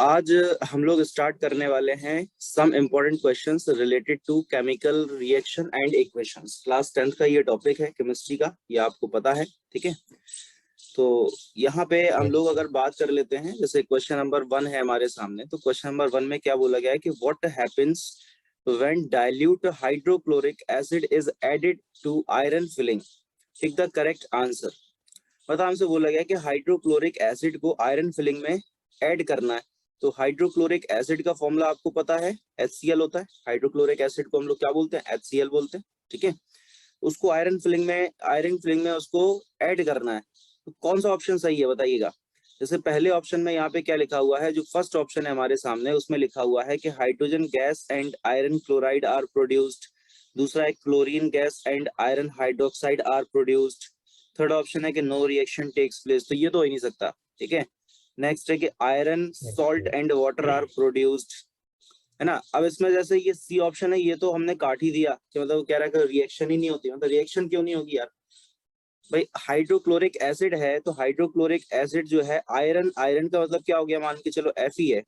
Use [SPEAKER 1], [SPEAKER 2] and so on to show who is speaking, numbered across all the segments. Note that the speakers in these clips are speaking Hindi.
[SPEAKER 1] आज हम लोग स्टार्ट करने वाले हैं some important questions related to chemical reaction and equations. Class 10th का ये टॉपिक है केमिस्ट्री का, ये आपको पता है, ठीक है। तो यहाँ पे हम लोग अगर बात कर लेते हैं, जैसे क्वेश्चन नंबर 1 है हमारे सामने, तो क्वेश्चन नंबर 1 में क्या बोला गया है कि what happens when dilute hydrochloric acid is added to iron filing. Tick the correct answer. मतलब हमसे बोला गया कि हाइड्रोक्लोरिक एसिड को आयरन फिलिंग में ऐड करना है। तो हाइड्रोक्लोरिक एसिड का फॉर्मूला आपको पता है, HCl होता है। हाइड्रोक्लोरिक एसिड को हम लोग क्या बोलते हैं, HCl बोलते हैं, ठीक है। उसको आयरन फिलिंग में उसको ऐड करना है। तो कौन सा ऑप्शन सही है बताइएगा। जैसे पहले ऑप्शन में यहाँ पे क्या लिखा हुआ है, जो फर्स्ट ऑप्शन है हमारे सामने, उसमें लिखा हुआ है कि hydrogen gas and iron chloride are produced. दूसरा है chlorine gas and iron hydroxide are produced. Third option है कि नो रिएक्शन टेक्स प्लेस। तो ये तो हो ही नहीं सकता, ठीक है। नेक्स्ट है कि iron salt and water are produced, है ना। अब इसमें जैसे ये सी ऑप्शन है, ये तो हमने काट ही दिया कि मतलब वो कह रहा है कि रिएक्शन ही नहीं होती। मतलब रिएक्शन क्यों नहीं होगी यार भाई, हाइड्रोक्लोरिक एसिड है तो हाइड्रोक्लोरिक एसिड जो है आयरन का मतलब क्या हो गया, मान के चलो Fe है,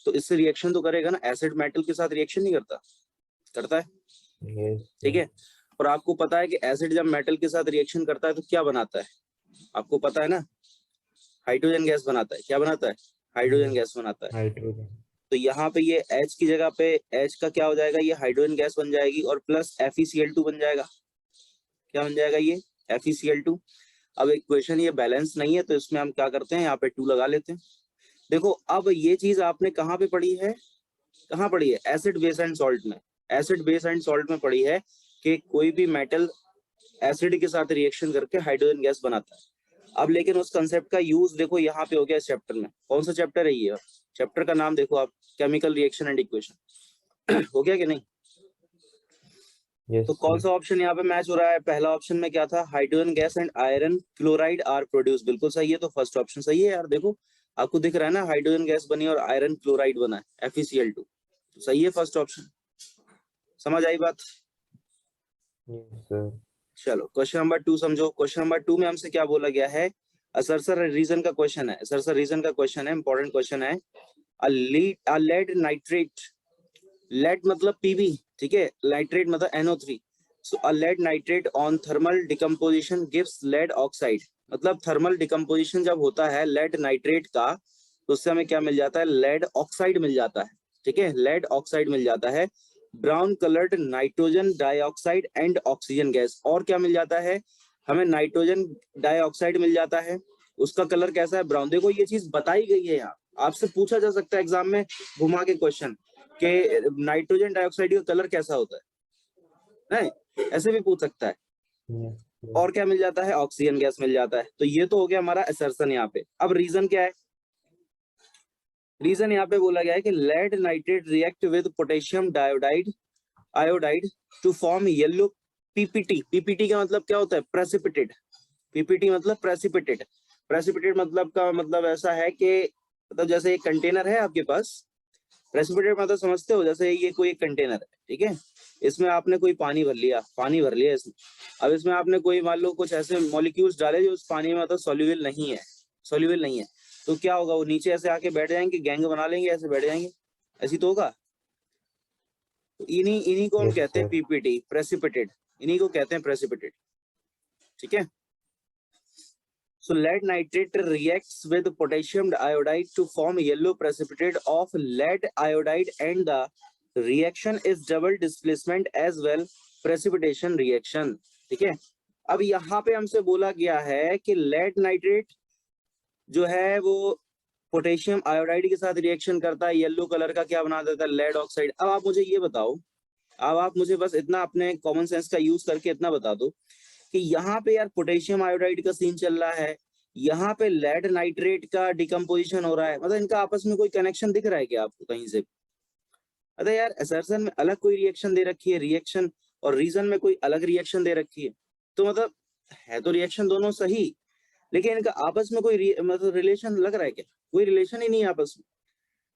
[SPEAKER 1] तो इससे रिएक्शन तो करेगा ना। एसिड मेटल के साथ रिएक्शन नहीं करता, करता है, ठीक है। और आपको पता है कि एसिड जब मेटल के साथ रिएक्शन करता है तो क्या बनाता है, आपको पता है ना, हाइड्रोजन गैस बनाता है। क्या बनाता है, हाइड्रोजन गैस बनाता है। तो यहाँ पे ये H की जगह पे H का क्या हो जाएगा, ये हाइड्रोजन गैस बन जाएगी और प्लस FeCl2 बन जाएगा। क्या बन जाएगा, ये FeCl2। अब इक्वेशन ये बैलेंस नहीं है तो इसमें हम क्या करते हैं, यहाँ पे 2 लगा लेते हैं। देखो अब ये चीज आपने कहाँ पे पढ़ी है, कहाँ पढ़ी है, एसिड बेस एंड सॉल्ट में। एसिड बेस एंड सॉल्ट में पढ़ी है कि कोई भी मेटल एसिड के साथ रिएक्शन करके हाइड्रोजन गैस बनाता है। अब लेकिन उस कंसेप्ट का यूज देखो यहाँ पे हो गया इस चैप्टर में। कौन सा चैप्टर है ये, चैप्टर का नाम देखो आप, केमिकल रिएक्शन एंड इक्वेशन। हो गया कि नहीं। तो कौन सा ऑप्शन यहाँ पे मैच हो रहा है, पहला ऑप्शन में क्या था, hydrogen gas and iron chloride are produce, बिल्कुल सही है। तो फर्स्ट ऑप्शन सही है यार। देखो आपको दिख रहा है ना, हाइड्रोजन गैस बनी और आयरन क्लोराइड बना है, FeCl2, तो सही है फर्स्ट ऑप्शन। समझ आई बात। चलो क्वेश्चन नंबर 2 समझो। क्वेश्चन नंबर 2 में हमसे क्या बोला गया है, असरसर रीजन का क्वेश्चन है। असरसर रीजन का क्वेश्चन है, इंपॉर्टेंट क्वेश्चन है। लेड नाइट्रेट, लेड मतलब Pb, ठीक है, नाइट्रेट मतलब NO3। So a lead nitrate on thermal decomposition gives lead oxide. मतलब थर्मल डिकम्पोजिशन जब होता है लेड नाइट्रेट का, तो उससे हमें क्या मिल जाता है, लेड ऑक्साइड मिल जाता है, ठीक है, लेड ऑक्साइड मिल जाता है। Brown coloured nitrogen dioxide and oxygen gas, और क्या मिल जाता है हमें, नाइट्रोजन डाइऑक्साइड मिल जाता है, उसका कलर कैसा है, ब्राउन। देखो ये चीज बताई गई है यहाँ, आपसे पूछा जा सकता है एग्जाम में घुमा के क्वेश्चन कि नाइट्रोजन डाइऑक्साइड का कलर कैसा होता है, नहीं ऐसे भी पूछ सकता है। और क्या मिल जाता है, ऑक्सीजन गैस मिल जाता है। तो ये तो हो गया हमारा असर्शन यहाँ पे। अब रीजन क्या है, रीजन यहाँ पे बोला गया है कि lead nitrate react with potassium iodide to form yellow PPT। PPT का मतलब क्या होता है, प्रेसिपिटेट। PPT मतलब प्रेसिपिटेट। प्रेसिपिटेट मतलब का मतलब ऐसा है कि मतलब जैसे एक कंटेनर है आपके पास, प्रेसिपिटेट मतलब समझते हो, जैसे ये कोई एक कंटेनर है, ठीक है, इसमें आपने कोई पानी भर लिया इसमें। अब इसमें आपने कोई मान लो कुछ ऐसे मॉलिक्यूल्स डाले जो उस पानी में मतलब सॉल्युबल नहीं है, तो क्या होगा, वो नीचे ऐसे आके बैठ जाएंगे, गैंग बना लेंगे, ऐसे बैठ जाएंगे, ऐसी तो होगा। तो इन्हीं को हम कहते हैं PPT, प्रेसिपिटेट, इन्हीं को कहते हैं प्रेसिपिटेट, ठीक है। So lead nitrate reacts with potassium iodide to form yellow precipitate of lead iodide, and the reaction is double displacement as well, precipitation reaction, ठीक है। अब यहाँ पे हमसे बोला गया है कि लेड नाइट्रेट जो है वो पोटेशियम आयोडाइड के साथ रिएक्शन करता है, येलो कलर का क्या बना देता है, लेड ऑक्साइड। अब आप मुझे ये बताओ, अब आप मुझे बस इतना अपने कॉमन सेंस का यूज करके इतना बता दो कि यहाँ पे यार पोटेशियम आयोडाइड का सीन चल रहा है, यहाँ पे लेड नाइट्रेट का डिकम्पोजिशन हो रहा है, मतलब इनका आपस में कोई कनेक्शन दिख रहा है क्या आपको कहीं से। अरे यार असर्शन में अलग कोई रिएक्शन दे रखी है, रिएक्शन और रीजन में कोई अलग रिएक्शन दे रखी है, तो मतलब है तो रिएक्शन दोनों सही, लेकिन इनका आपस में कोई मतलब रिलेशन लग रहा है क्या, कोई रिलेशन ही नहीं है आपस में।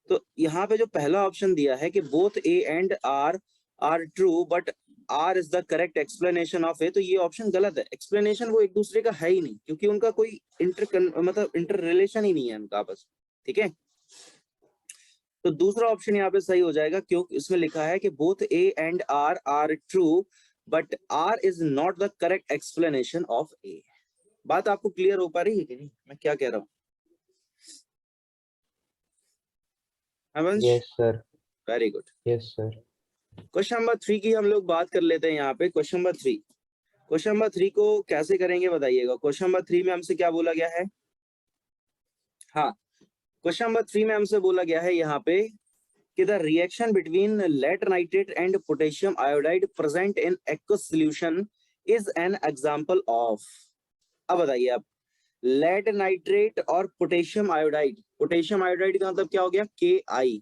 [SPEAKER 1] तो यहाँ पे जो पहला ऑप्शन दिया है कि both A and R are true but R is the correct explanation of A, तो ये ऑप्शन गलत है। एक्सप्लेनेशन वो एक दूसरे का है ही नहीं, क्योंकि उनका कोई इंटर रिलेशन ही नहीं है उनका आपस। ठीक है, तो दूसरा ऑप्शन यहाँ पे सही हो जाएगा, क्योंकि इसमें लिखा है कि both A and R are true but R is not the correct explanation of A. बात आपको क्लियर हो पा रही है कि नहीं, मैं क्या कह रहा हूँ?
[SPEAKER 2] Yes sir.
[SPEAKER 1] Very good.
[SPEAKER 2] Yes sir.
[SPEAKER 1] Question number 3 की हम लोग बात कर लेते हैं यहाँ पे। क्वेश्चन नंबर 3, क्वेश्चन नंबर 3 को कैसे करेंगे बताइएगा। क्वेश्चन नंबर 3 में हमसे क्या बोला गया है? हाँ, क्वेश्चन नंबर 3 में हमसे बोला गया है यहाँ पे कि the reaction between lead nitrate and potassium iodide present in aqueous solution is an example of. अब बताइए आप, लेड नाइट्रेट और पोटेशियम आयोडाइड, पोटेशियम आयोडाइड का मतलब क्या हो गया? के आई।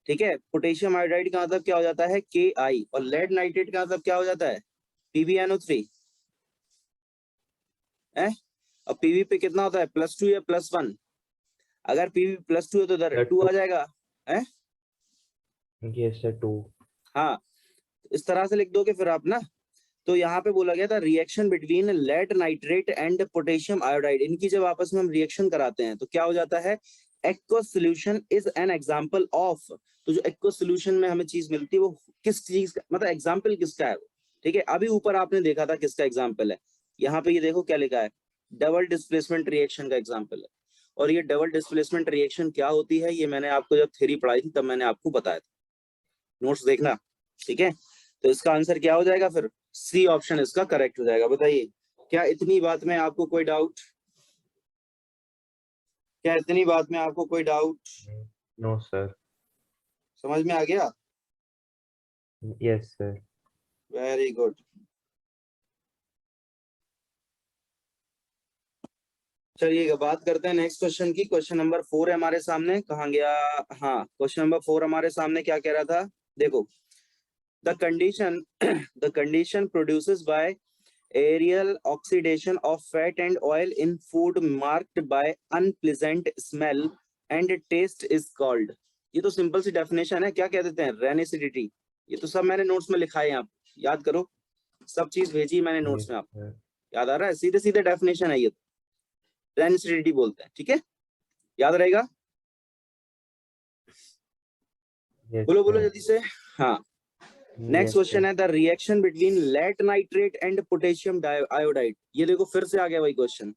[SPEAKER 1] ठीक है, पोटेशियम आयोडाइड का मतलब क्या हो जाता है? के आई। और लेड नाइट्रेट का मतलब क्या हो जाता है? PbNO3 है। और पीवी पे कितना होता है? +2 या +1? अगर पीवी +2 है तो इधर 2 आ जाएगा है।
[SPEAKER 2] Yes sir, 2।
[SPEAKER 1] हाँ, इस तरह से लिख दोगे फिर आप ना। तो यहाँ पे बोला गया था reaction between lead nitrate and potassium iodide, इनकी जब आपस में हम रिएक्शन कराते हैं तो क्या हो जाता है? Aqueous solution is an example of. तो जो एक्वस सॉल्यूशन में हमें चीज मिलती है वो किस चीज का, मतलब एग्जांपल किसका है वो? ठीक है, अभी ऊपर आपने देखा था किसका एग्जांपल है, यहाँ पे ये देखो क्या लिखा है, डबल डिस्प्लेसमेंट रिएक्शन का एग्जांपल है। और ये डबल डिस्प्लेसमेंट रिएक्शन क्या होती है, ये मैंने आपको जब थ्योरी पढ़ाई थी तब मैंने आपको बताया था, नोट्स देखना। ठीक है, तो इसका आंसर क्या हो जाएगा फिर? सी ऑप्शन इसका करेक्ट हो जाएगा। बताइए, क्या इतनी बात में आपको कोई डाउट? क्या इतनी बात में आपको कोई डाउट?
[SPEAKER 2] No sir.
[SPEAKER 1] समझ में आ गया?
[SPEAKER 2] Yes sir.
[SPEAKER 1] Very good. चलिए बात करते हैं नेक्स्ट क्वेश्चन की। क्वेश्चन नंबर 4 है हमारे सामने, कहाँ गया? हाँ, क्वेश्चन नंबर 4 हमारे सामने क्या कह रहा था, देखो। The condition the condition produces bye aerial oxidation of fat and oil in food marked by unpleasant smell and taste is called। ये तो सिंपल सी डेफिनेशन है, क्या कह देते हैं? रेनिसिडिटी। ये तो सब मैंने नोट्स में लिखा है, यहाँ याद करो, सब चीज भेजी मैंने नोट्स में, आप याद आ रहा है? सीधे सीधे डेफिनेशन है ये, रेनिसिडिटी बोलते हैं। ठीक है, याद रहेगा? बोलो बोलो जल्दी से। हाँ, नेक्स्ट क्वेश्चन है the reaction between lead nitrate and potassium iodide. ये देखो फिर से आ गया वही question,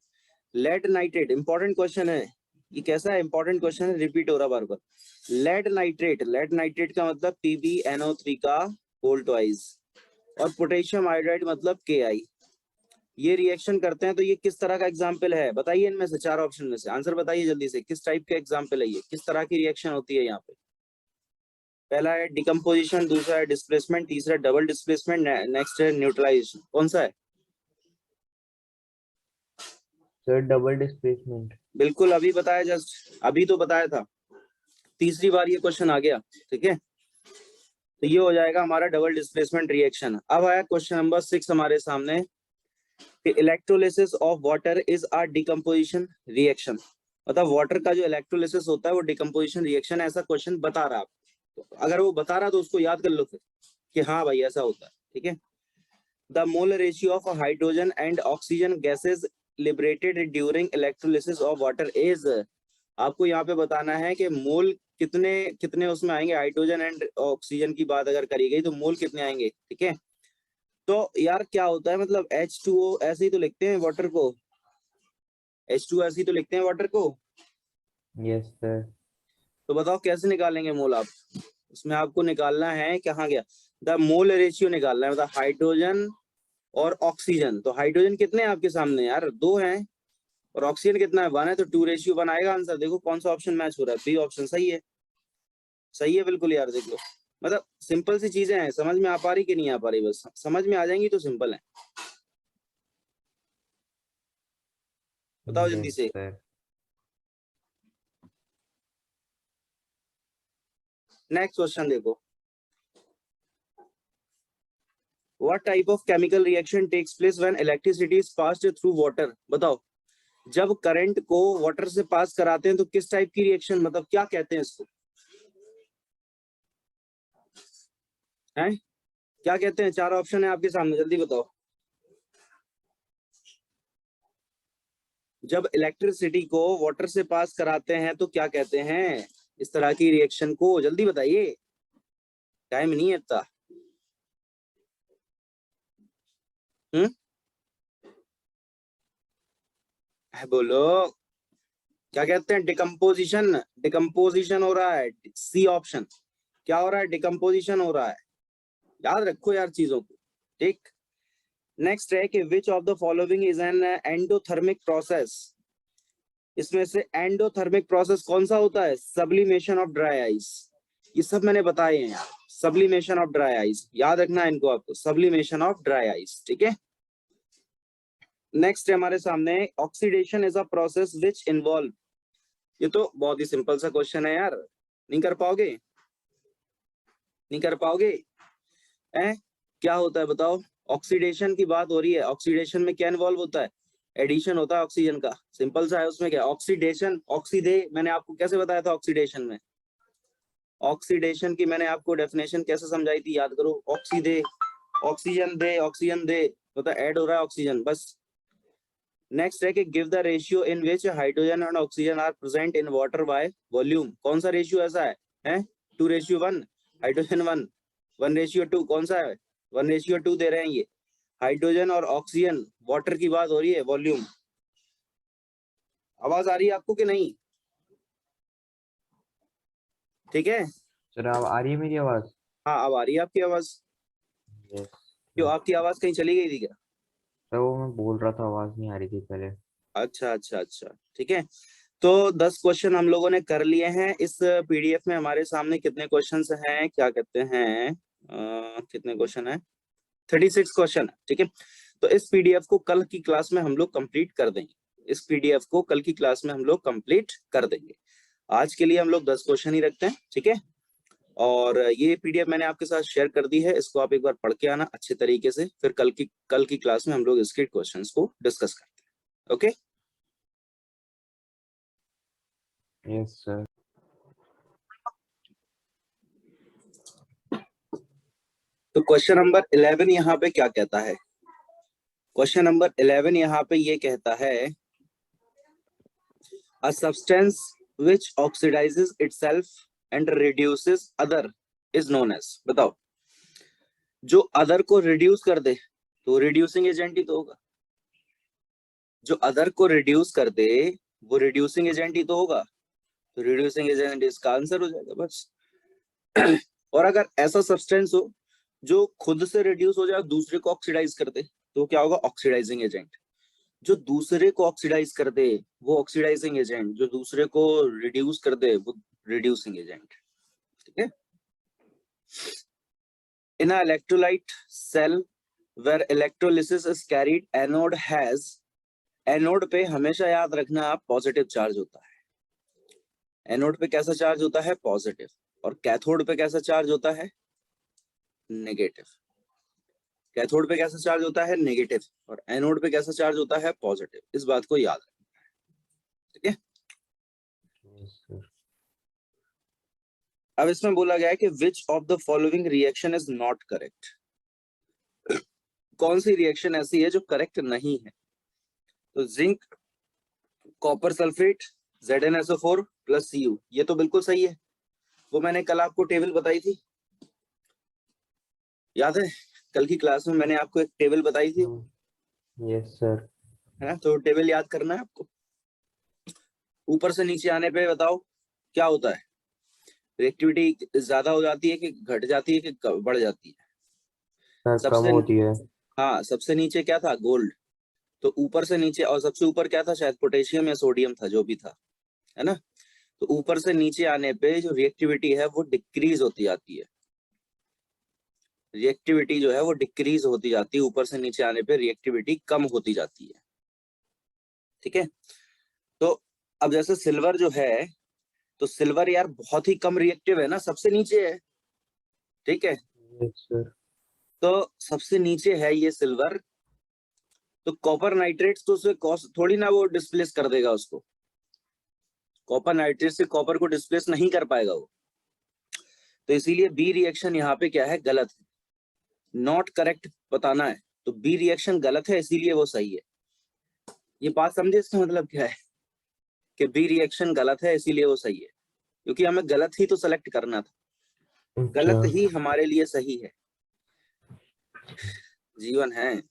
[SPEAKER 1] lead nitrate. Important question है ये, कैसा है? इंपॉर्टेंट क्वेश्चन है, रिपीट हो रहा बार बार। लेड नाइट्रेट, लेड नाइट्रेट का मतलब PbNO3 का होल ट्वाइस, और पोटेशियम आयोडाइड मतलब Ki। ये रिएक्शन करते हैं तो ये किस तरह का एग्जाम्पल है? बताइए इनमें से, 4 ऑप्शन में से आंसर बताइए जल्दी से, किस टाइप का एग्जाम्पल है ये, किस तरह की रिएक्शन होती है यहाँ पे? पहला है डिकम्पोजिशन, दूसरा है डिस्प्लेसमेंट, तीसरा डबल डिस्प्लेसमेंट, नेक्स्ट है न्यूट्रलाइजेशन। कौन सा है?
[SPEAKER 2] Sir double displacement.
[SPEAKER 1] बिल्कुल, अभी बताया, जस्ट अभी तो बताया था, तीसरी बार ये क्वेश्चन आ गया। ठीक है, तो ये हो जाएगा हमारा डबल डिस्प्लेसमेंट रिएक्शन। अब आया क्वेश्चन नंबर 6 हमारे सामने, electrolysis of water is a decomposition reaction. मतलब वाटर का जो इलेक्ट्रोलिसिस होता है वो डिकम्पोजिशन रिएक्शन, ऐसा क्वेश्चन बता रहा है। तो अगर वो बता रहा तो उसको याद कर लो फिर कि हाँ भाई ऐसा होता है। ठीक है, the mole ratio of hydrogen and oxygen gases liberated during electrolysis of water is. आपको यहाँ पे बताना है कि मोल कितने कितने उसमें आएंगे, हाइड्रोजन एंड ऑक्सीजन की बात अगर करी गई तो मोल कितने आएंगे। ठीक है, तो यार क्या होता है, मतलब H2O ऐसे ही तो लिखते हैं वाटर को, H2 ऐसे ही तो लिखते हैं वाटर को।
[SPEAKER 2] Yes sir.
[SPEAKER 1] तो बताओ कैसे निकालेंगे मोल आप? उसमें आपको निकालना है, कहाँ गया, द मोल रेशियो निकालना है, मतलब हाइड्रोजन और ऑक्सीजन। तो हाइड्रोजन कितने हैं आपके सामने यार? 2 हैं, और ऑक्सीजन कितना है? 1 है, तो 2:1 आएगा आंसर। देखो कौन सा ऑप्शन मैच हो रहा है, बी ऑप्शन सही है। सही है बिल्कुल यार, देख लो, मतलब सिंपल सी चीजें हैं, समझ में आ पा रही कि नहीं आ पा रही? बस समझ में आ जाएंगी तो सिंपल है। बताओ जल्दी
[SPEAKER 2] यस
[SPEAKER 1] से।
[SPEAKER 2] सर।
[SPEAKER 1] नेक्स्ट क्वेश्चन देखो, what type of chemical reaction takes place when electricity is passed through water. बताओ, जब करंट को वाटर से पास कराते हैं तो किस टाइप की रिएक्शन, मतलब क्या कहते हैं इसको? हैं? क्या कहते हैं? 4 ऑप्शन है आपके सामने, जल्दी बताओ। जब इलेक्ट्रिसिटी को वाटर से पास कराते हैं तो क्या कहते हैं इस तरह की रिएक्शन को? जल्दी बताइए, टाइम नहीं है इतना। बोलो, क्या कहते हैं? डिकम्पोजिशन। डिकम्पोजिशन हो रहा है, सी ऑप्शन। क्या हो रहा है? डिकम्पोजिशन हो रहा है। याद रखो यार चीजों को, ठीक। नेक्स्ट है कि विच of the following is an endothermic process. इसमें से एंडोथर्मिक प्रोसेस कौन सा होता है? Sublimation of dry ice. ये सब मैंने बताए हैं यार, सब्लिमेशन ऑफ ड्राई आइस, याद रखना है इनको आपको, सब्लिमेशन ऑफ ड्राई आइस, ठीक है। नेक्स्ट है हमारे सामने, oxidation is a process which involve. ये तो बहुत ही सिंपल सा क्वेश्चन है यार, नहीं कर पाओगे? नहीं कर पाओगे? क्या होता है बताओ? ऑक्सीडेशन की बात हो रही है, ऑक्सीडेशन में क्या इन्वॉल्व होता है? एडिशन होता है ऑक्सीजन का, सिंपल सा है। उसमें क्या ऑक्सीडेशन, ऑक्सीडे, मैंने आपको कैसे बताया था ऑक्सीडेशन में? ऑक्सीडेशन की मैंने आपको डेफिनेशन कैसे समझाई थी, याद करो। ऑक्सीडे, ऑक्सीजन दे, ऑक्सीजन दे, मतलब ऐड हो रहा है ऑक्सीजन, बस। नेक्स्ट है कि give the ratio in which hydrogen and oxygen are present in water by volume. कौन सा रेशियो ऐसा है? 2:1, हाइड्रोजन 1, 1:2, कौन सा है? 1:2 दे रहे हैं ये। हाइड्रोजन और ऑक्सीजन, वाटर की बात हो रही है, वॉल्यूम। आवाज आ रही है आपको कि नहीं? ठीक है।
[SPEAKER 2] सर अब आ रही है मेरी आवाज?
[SPEAKER 1] हाँ, अब आ रही है आपकी आवाज।
[SPEAKER 2] यस
[SPEAKER 1] क्यों,
[SPEAKER 2] सर।
[SPEAKER 1] आपकी आवाज कहीं चली गई थी क्या?
[SPEAKER 2] सर वो मैं बोल रहा था, आवाज नहीं आ रही थी पहले।
[SPEAKER 1] अच्छा अच्छा अच्छा, ठीक है। तो 10 क्वेश्चन हम लोगों ने कर लिए हैं। इस पीडीएफ में हमारे सामने कितने क्वेश्चंस हैं, क्या कहते हैं, कितने क्वेश्चन है? 36 क्वेश्चन है, ठीक है। तो इस पीडीएफ को कल की क्लास में हम लोग कंप्लीट कर देंगे। इस पीडीएफ को कल की क्लास में हम लोग कंप्लीट कर देंगे। आज के लिए हम लोग 10 क्वेश्चन ही रखते हैं, ठीक है। और ये पीडीएफ मैंने आपके साथ शेयर कर दी है, इसको आप एक बार पढ़ के आना अच्छे तरीके से, फिर कल की क्लास में हम लोग इसके क्वेश्चंस को डिस्कस करते हैं। ओके।
[SPEAKER 2] Yes sir.
[SPEAKER 1] तो क्वेश्चन नंबर 11 यहाँ पे क्या कहता है? क्वेश्चन नंबर 11 यहाँ पे ये कहता है, a substance which oxidizes itself and reduces other is known as। बताओ, जो अदर को रिड्यूस कर दे तो रिड्यूसिंग एजेंट ही तो होगा। जो अदर को रिड्यूस कर दे वो रिड्यूसिंग एजेंट ही तो होगा, तो रिड्यूसिंग एजेंट इसका आंसर हो जाएगा, बस। और अगर ऐसा सब्सटेंस हो जो खुद से रिड्यूस हो जाए, दूसरे को ऑक्सीडाइज कर दे, तो क्या होगा? Oxidising agent. जो दूसरे को ऑक्सीडाइज कर दे वो ऑक्सीडाइजिंग एजेंट, जो दूसरे को रिड्यूस कर दे वो रिड्यूसिंग एजेंट, ठीक है। In a electrolyte cell where electrolysis is carried, anode has. Anode पे हमेशा याद रखना आप, पॉजिटिव चार्ज होता है। एनोड पे कैसा चार्ज होता है? पॉजिटिव। और कैथोड पे कैसा चार्ज होता है? नेगेटिव। कैथोड पे कैसा चार्ज होता है? नेगेटिव। और एनोड पे कैसा चार्ज होता है? पॉजिटिव। इस बात को याद रखना है, ठीक है।
[SPEAKER 2] Yes sir.
[SPEAKER 1] अब इसमें बोला गया है कि विच of the following reaction is not correct. कौन सी रिएक्शन ऐसी है जो करेक्ट नहीं है? तो zinc copper sulphate ZnSO4 plus Cu, ये तो बिल्कुल सही है। वो मैंने कल आपको टेबल बताई थी, याद है? कल की क्लास में मैंने आपको एक टेबल बताई थी,
[SPEAKER 2] यस सर।
[SPEAKER 1] है ना? तो टेबल याद करना है आपको। ऊपर से नीचे आने पे बताओ क्या होता है? रिएक्टिविटी ज्यादा हो जाती है कि घट जाती है कि बढ़ जाती है?
[SPEAKER 2] सर कम
[SPEAKER 1] सबसे,
[SPEAKER 2] होती है।
[SPEAKER 1] हाँ, सबसे नीचे क्या था? गोल्ड। तो ऊपर से नीचे, और सबसे ऊपर क्या था? शायद पोटेशियम या सोडियम था, जो भी था, है ना? तो ऊपर से नीचे आने पे जो रिएक्टिविटी है वो डिक्रीज होती जाती है। रिएक्टिविटी जो है वो डिक्रीज होती जाती है, ऊपर से नीचे आने पे रिएक्टिविटी कम होती जाती है, ठीक है। तो अब जैसे सिल्वर जो है, तो सिल्वर यार बहुत ही कम रिएक्टिव है ना, सबसे नीचे है, ठीक है।
[SPEAKER 2] Yes sir.
[SPEAKER 1] तो सबसे नीचे है ये सिल्वर, तो कॉपर नाइट्रेट तो उसे थोड़ी ना वो डिस्प्लेस कर देगा उसको। कॉपर नाइट्रेट से कॉपर को डिस्प्लेस नहीं कर पाएगा वो। तो इसीलिए बी रिएक्शन यहाँ पे क्या है? गलत है। नॉट करेक्ट बताना है, तो बी रिएक्शन गलत है इसीलिए वो सही है। ये बात समझे, इसका मतलब क्या है कि बी रिएक्शन गलत है इसीलिए वो सही है, क्योंकि हमें गलत ही तो सेलेक्ट करना था, गलत
[SPEAKER 2] अच्छा
[SPEAKER 1] ही हमारे लिए सही है। जीवन है,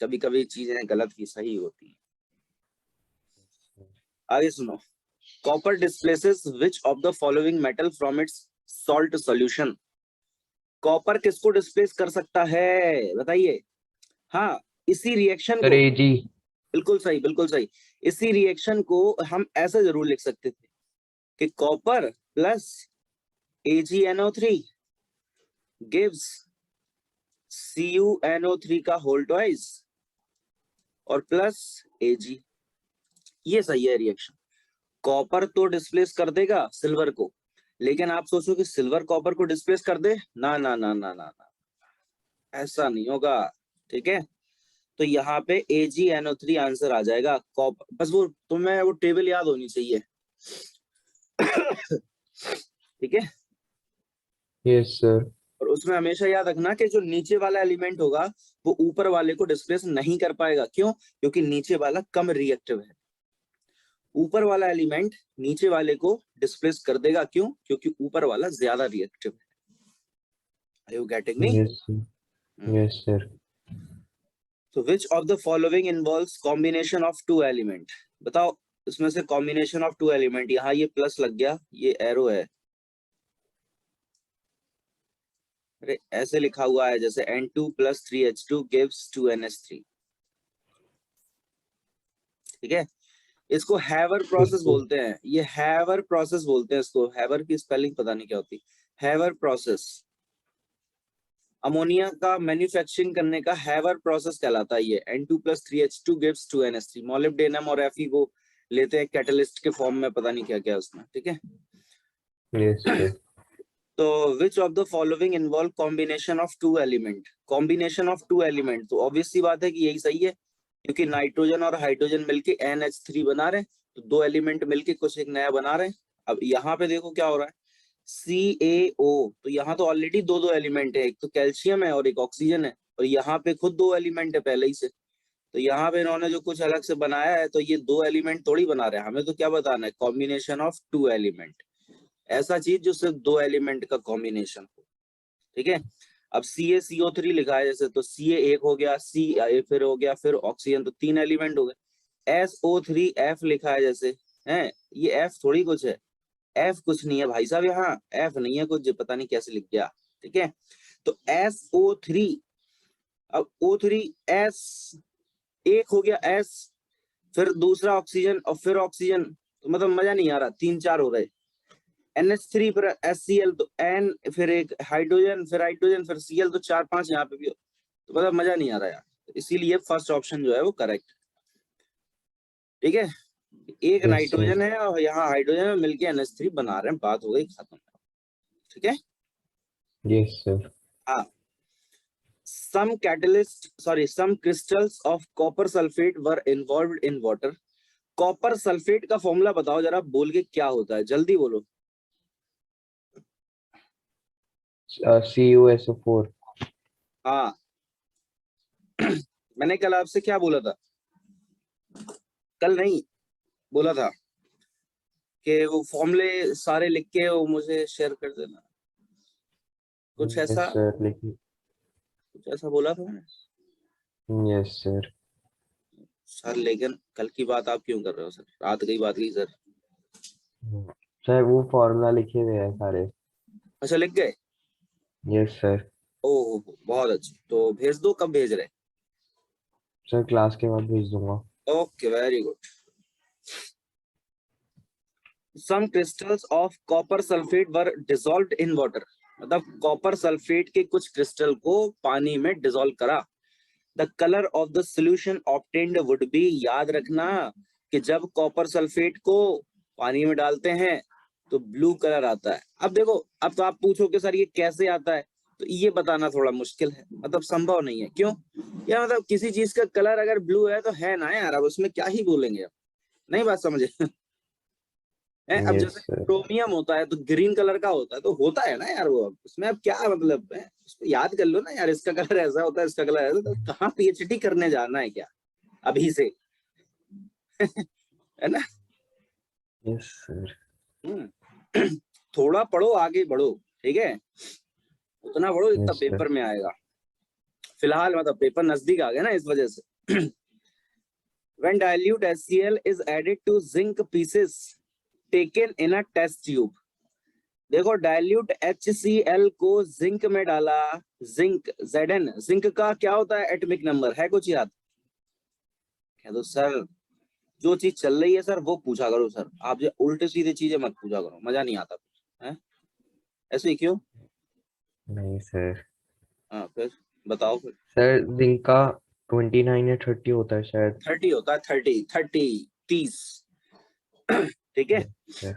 [SPEAKER 1] कभी कभी चीजें गलत ही सही होती हैं। आगे सुनो, copper displaces which of the following metal from its salt solution. Copper किसको डिस्प्लेस कर सकता है बताइए। हाँ, इसी रिएक्शन
[SPEAKER 2] सर
[SPEAKER 1] को,
[SPEAKER 2] AG।
[SPEAKER 1] बिल्कुल सही बिल्कुल सही, इसी रिएक्शन को हम ऐसे जरूर लिख सकते थे कि copper plus AgNO3 gives CuNO3 का होल ट्वाइस और प्लस Ag। ये सही है रिएक्शन। कॉपर तो डिस्प्लेस कर देगा सिल्वर को, लेकिन आप सोचो कि सिल्वर कॉपर को डिस्प्लेस कर दे, ना ना ना ना ना ना, ऐसा नहीं होगा। ठीक है, तो यहाँ पे AgNO3 आंसर आ जाएगा। कॉपर, बस वो तुम्हें वो टेबल याद होनी चाहिए। ठीक है,
[SPEAKER 2] यस सर।
[SPEAKER 1] और उसमें हमेशा याद रखना कि जो नीचे वाला एलिमेंट होगा वो ऊपर वाले को डिस्प्लेस नहीं कर पाएगा। क्यों? क्योंकि नीचे वाला कम रिएक्टिव है, ऊपर वाला एलिमेंट नीचे वाले को डिस्प्लेस कर देगा। क्यों? क्योंकि ऊपर वाला ज्यादा रिएक्टिव है। Are you getting me?
[SPEAKER 2] Yes sir. Yes sir.
[SPEAKER 1] तो which of the following involves combination of two element. बताओ, इसमें से कॉम्बिनेशन ऑफ टू एलिमेंट, यहाँ ये प्लस लग गया, ये एरो है, अरे ऐसे लिखा हुआ है जैसे N2 + 3H2 gives 2NH3। ठीक है, इसको हैवर प्रोसेस बोलते हैं, ये हैवर प्रोसेस बोलते हैं इसको। हैवर की स्पेलिंग पता नहीं क्या होती, हैवर प्रोसेस। अमोनिया का मैन्युफैक्चरिंग करने का हैवर प्रोसेस कहलाता है ये। N2 + 3H2 gives 2NH3। Molybdenum और Fe को लेते हैं कैटलिस्ट के फॉर्म में, पता नहीं क्या क्या उसमें। ठीक है,
[SPEAKER 2] यस सर।
[SPEAKER 1] तो which of the following involve combination of two element. Combination of two element, तो ऑब्वियस सी बात है कि यही सही है, क्योंकि नाइट्रोजन और हाइड्रोजन मिलके NH3 बना रहे हैं, तो दो एलिमेंट मिलके कुछ एक नया बना रहे हैं। अब यहाँ पे देखो क्या हो रहा है, CaO, तो यहाँ तो ऑलरेडी दो दो एलिमेंट है, एक तो कैल्शियम है और एक ऑक्सीजन है, और यहाँ पे खुद दो एलिमेंट है पहले ही से। तो यहाँ पे इन्होंने जो कुछ अलग से बनाया है, तो ये दो एलिमेंट थोड़ी बना रहे हैं, हमें तो क्या बताना है, कॉम्बिनेशन ऑफ टू एलिमेंट, ऐसा चीज जो सिर्फ दो एलिमेंट का कॉम्बिनेशन हो। ठीक है, अब CaCO3 लिखा है जैसे, तो Ca एक हो गया, C फिर हो गया, फिर ऑक्सीजन, तो तीन एलिमेंट हो गए। SO3F लिखा है जैसे, है ये F थोड़ी कुछ है, F कुछ नहीं है भाई साहब, यहाँ F नहीं है कुछ, पता नहीं कैसे लिख गया। ठीक है, तो SO3, अब O3S, एक हो गया S, फिर दूसरा ऑक्सीजन और फिर ऑक्सीजन, तो मतलब मजा नहीं आ रहा, तीन चार हो रहे। NH3 फिर HCl, तो N, फिर एक हाइड्रोजन, फिर हाइड्रोजन, फिर Cl, तो चार पांच यहाँ पे भी हो, तो मतलब मजा नहीं आ रहा यार, इसीलिए फर्स्ट ऑप्शन जो है वो करेक्ट। ठीक है, एक
[SPEAKER 2] यस सर।
[SPEAKER 1] नाइट्रोजन है और यहाँ हाइड्रोजन है, मिलके NH3 बना रहे हैं, बात हो गई खत्म। ठीक है,
[SPEAKER 2] यस सर।
[SPEAKER 1] हाँ, some crystals of copper sulfate were involved in water। Copper sulphate का फॉर्मूला बताओ जरा, बोल के क्या होता है, जल्दी बोलो।
[SPEAKER 2] CuSO4।
[SPEAKER 1] हाँ, मैंने कल आपसे क्या बोला था, कल नहीं, बोला था कि वो फॉर्मूले सारे लिख के वो मुझे शेयर कर देना, कुछ
[SPEAKER 2] यस
[SPEAKER 1] ऐसा,
[SPEAKER 2] सर लेकिन।
[SPEAKER 1] कुछ ऐसा बोला था मैंने।
[SPEAKER 2] Yes sir.
[SPEAKER 1] सर लेकिन कल की बात आप क्यों कर रहे हो सर, रात गई बात गई सर।
[SPEAKER 2] सर वो फॉर्मूला लिखे हुए हैं सारे।
[SPEAKER 1] अच्छा लिख गए,
[SPEAKER 2] यस सर।
[SPEAKER 1] ओह बहुत अच्छे, तो भेज दो, कब भेज रहे?
[SPEAKER 2] सर क्लास के बाद भेज दूंगा।
[SPEAKER 1] Okay very good. Some crystals of copper sulphate were dissolved in water, मतलब कॉपर सल्फेट के कुछ क्रिस्टल को पानी में डिसॉल्व करा। The colour of the solution obtained would be, याद रखना कि जब कॉपर सल्फेट को पानी में डालते हैं तो ब्लू कलर आता है। अब देखो, अब तो आप पूछो कि सर ये कैसे आता है, तो ये बताना थोड़ा मुश्किल है, मतलब संभव नहीं है। क्यों? या मतलब किसी चीज का कलर अगर ब्लू है तो है ना यार, अब उसमें क्या ही बोलेंगे, अब नहीं बात समझे। है। अब
[SPEAKER 2] यस
[SPEAKER 1] जैसे
[SPEAKER 2] सर।
[SPEAKER 1] क्रोमियम होता है तो ग्रीन कलर का होता है, तो होता है ना यार वो, अब उसमें अब क्या मतलब है, उसको याद कर लो ना यार, इसका कलर ऐसा होता है, इसका कलर ऐसा, तो कहाँ पीएचडी करने जाना है क्या अभी से। है ना।
[SPEAKER 2] Yes sir.
[SPEAKER 1] थोड़ा पढ़ो, आगे बढ़ो, ठीक है, उतना पढ़ो जितना
[SPEAKER 2] यस सर।
[SPEAKER 1] पेपर में आएगा। फिलहाल मतलब पेपर नजदीक आ गया ना इस वजह से। When dilute HCl is added to zinc pieces taken in a test tube, देखो डाइल्यूट HCl को जिंक में डाला, जिंक Zn, जिंक का क्या होता है एटॉमिक नंबर, है कुछ याद? कह दो सर, जो चीज चल रही है सर वो पूछा करो सर, आप जो उल्टे सीधे चीजें मत पूछा करो, मजा नहीं आता है। ऐसे ही क्यों?
[SPEAKER 2] नहीं सर।
[SPEAKER 1] हाँ फिर बताओ फिर।
[SPEAKER 2] सर जिंक का 29 या 30 होता है शायद।
[SPEAKER 1] 30 होता है, 30 30 ठीक है।
[SPEAKER 2] सर।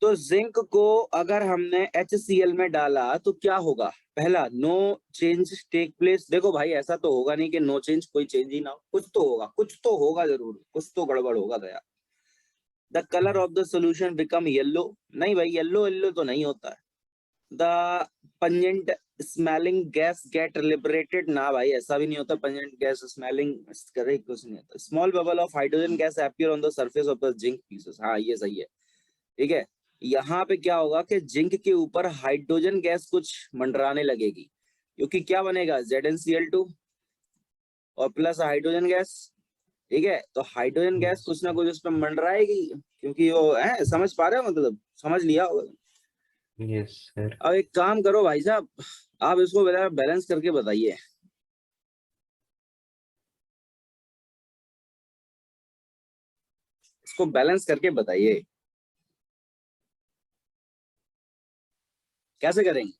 [SPEAKER 1] तो जिंक को अगर हमने HCl में डाला तो क्या होगा? पहला, नो चेंज टेक प्लेस। देखो भाई ऐसा तो होगा नहीं कि नो चेंज, कोई चेंज ही ना हो, कुछ तो होगा, कुछ तो होगा जरूर, कुछ तो गड़बड़ होगा Daya. The colour of the solution become yellow, नहीं भाई येलो येलो तो नहीं होता है। The pungent smelling gas get liberated, ना भाई ऐसा भी नहीं होता, पंजेंट गैस स्मेलिंग करे कुछ नहीं होता। Small bubble of hydrogen gas appear on the surface of the zinc pieces, हाँ ये सही है, ठीक है। यहाँ पे क्या होगा कि जिंक के ऊपर हाइड्रोजन गैस कुछ मंडराने लगेगी, क्योंकि क्या बनेगा ZnCl2 और प्लस हाइड्रोजन गैस, ठीक है। तो हाइड्रोजन गैस कुछ ना कुछ उसमें मंडराएगी, क्योंकि वो है, समझ पा रहे हो, मतलब समझ लिया होगा।
[SPEAKER 2] Yes sir.
[SPEAKER 1] अब एक काम करो भाई साहब, आप इसको बैलेंस करके बताइए, इसको बैलेंस करके बताइए कैसे करेंगे।